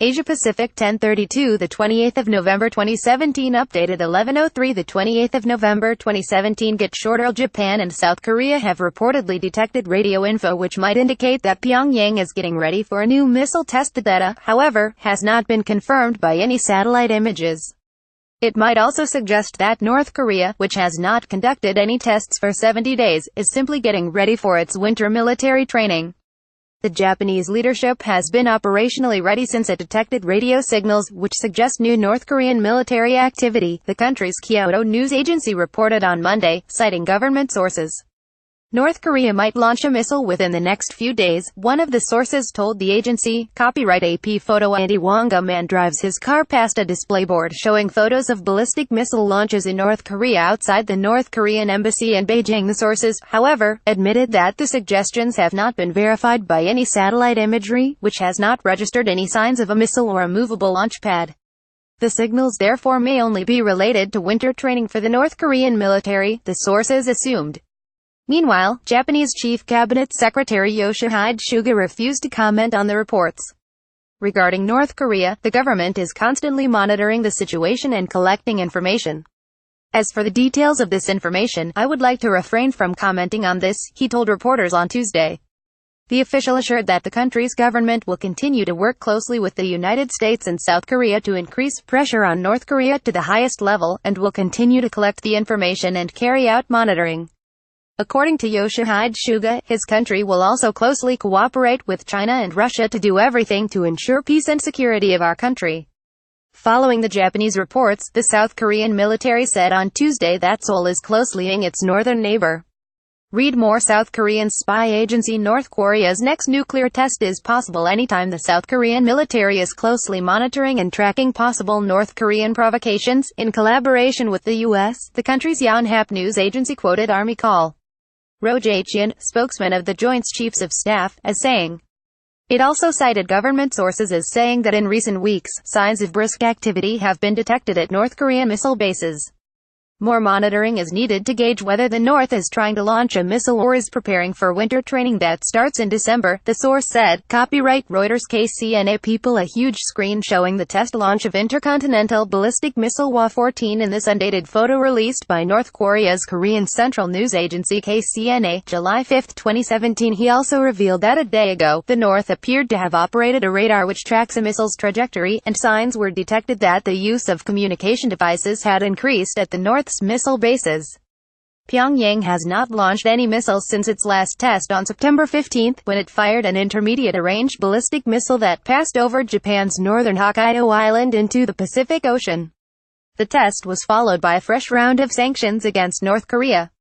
Asia Pacific 10:32 the 28th of November 2017 updated 11:03 the 28th of November 2017 Get URLJapan and South Korea have reportedly detected radio info which might indicate that Pyongyang is getting ready for a new missile test. The data, however, has not been confirmed by any satellite images. It might also suggest that North Korea, which has not conducted any tests for 70 days, is simply getting ready for its winter military training. The Japanese leadership has been operationally ready since it detected radio signals which suggest new North Korean military activity, the country's Kyodo news agency reported on Monday, citing government sources. North Korea might launch a missile within the next few days, one of the sources told the agency. Copyright AP photo. Andy Wonga man drives his car past a display board showing photos of ballistic missile launches in North Korea outside the North Korean embassy in Beijing. The sources, however, admitted that the suggestions have not been verified by any satellite imagery, which has not registered any signs of a missile or a movable launch pad. The signals therefore may only be related to winter training for the North Korean military, the sources assumed. Meanwhile, Japanese Chief Cabinet Secretary Yoshihide Suga refused to comment on the reports. Regarding North Korea, the government is constantly monitoring the situation and collecting information. As for the details of this information, I would like to refrain from commenting on this, he told reporters on Tuesday. The official assured that the country's government will continue to work closely with the United States and South Korea to increase pressure on North Korea to the highest level, and will continue to collect the information and carry out monitoring. According to Yoshihide Suga, his country will also closely cooperate with China and Russia to do everything to ensure peace and security of our country. Following the Japanese reports, the South Korean military said on Tuesday that Seoul is closely eyeing its northern neighbor. Read more. South Korean spy agency. North Korea's next nuclear test is possible anytime. The South Korean military is closely monitoring and tracking possible North Korean provocations, in collaboration with the U.S., the country's Yonhap news agency quoted Army Call Rojachian, spokesman of the Joint Chiefs of Staff, as saying. It also cited government sources as saying that in recent weeks, signs of brisk activity have been detected at North Korean missile bases. More monitoring is needed to gauge whether the North is trying to launch a missile or is preparing for winter training that starts in December, the source said. Copyright Reuters KCNA. People. A huge screen showing the test launch of intercontinental ballistic missile WA-14 in this undated photo released by North Korea's Korean Central News Agency KCNA, July 5, 2017. He also revealed that a day ago, the North appeared to have operated a radar which tracks a missile's trajectory, and signs were detected that the use of communication devices had increased at the North's missile bases. Pyongyang has not launched any missiles since its last test on September 15, when it fired an intermediate-range ballistic missile that passed over Japan's northern Hokkaido Island into the Pacific Ocean. The test was followed by a fresh round of sanctions against North Korea.